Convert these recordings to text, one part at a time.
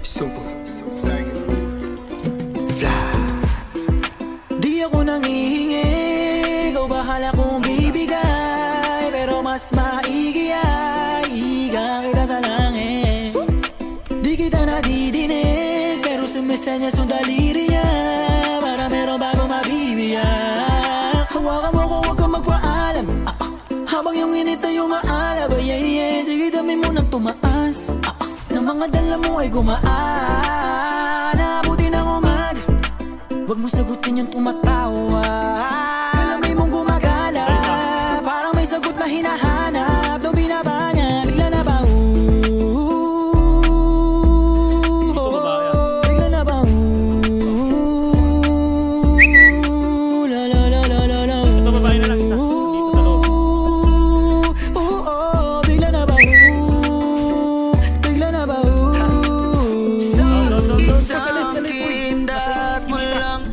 Super Fly. Di ako nangihingi, ikaw bahala kong bibigay, pero mas maigi ay higa kita sa langit. Di kita nadidinig, pero sumisenya sa daliri niya, para meron bago mabibiyak. Hawakan mo ko, huwag kang magpaalam, habang yung init ay umaalab. Sige, dami mo nang tumaas, na mga dala mo ay gumaan. Naabuti ng umaga, huwag mo sagutin yung tumatawa. Alamay mong gumagala, parang may sagot na hinahanap. Nung binaba niya, bigla na ba bigla na ba la la la la la la. Ito babae na lang isa. Bigla na ba bigla na ba Isang kindat mo lang,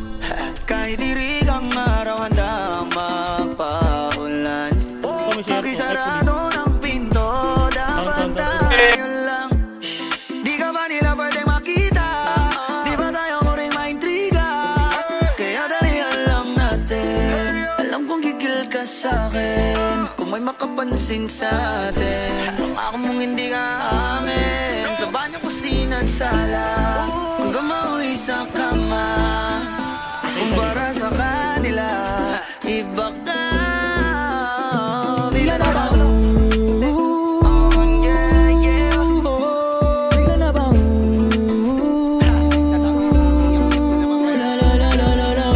kahit dirig ang araw handang magpaulan. Pakisarado ng pinto, dapat tayo lang. Di ka ba nila pwede makita? Di ba tayo muring maintriga? Kaya dalihan lang natin, alam kong gigil ka sa'kin kung may makapansin sa'tin. Pangako mong hindi ka amin, sa banyo, kusina at sala, hanggang mauwi sa kama. Kumpara sa kanila, iba ka. bigla na ba Yeah, yeah. bigla na ba la la la la la la.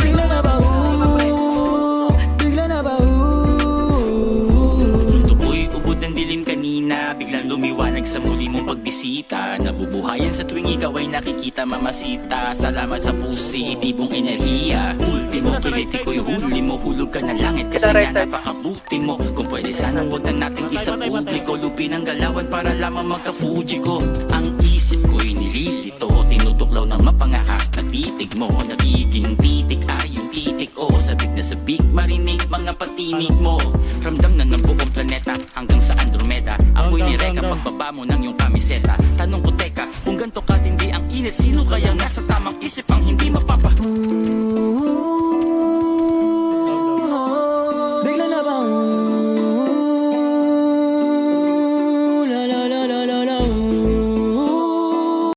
Bigla na ba bigla na ba Tukoy ubod ng dilim kanina, biglang lumiwanag sa muli mong pagbisita. Nabubuhayan sa tuwing ikaw ay nakikita, mamasita. Salamat sa positibong enerhiya. Ultimo, kiliti ko'y huli mo, hulog ka na langit kasi nga napakabuti mo. Kung pwede sanang wag na nating isa publiko, lupin ang galawan para lamang magka-Fuji ko. Ang isip ko'y nililito, tinutuklaw ng mapangahas na titig mo. Nagiging titik ay yung titik o sabik na sabik, marinig mga patinig mo. Ramdam na ng buong planeta hanggang sa Andromeda. Apoy ni Reka pagbaba mo ng iyong kamiseta. Tanong ko teka, kung ganito katindi ang init, sino kaya nasa tamang isip ang hindi mapapa?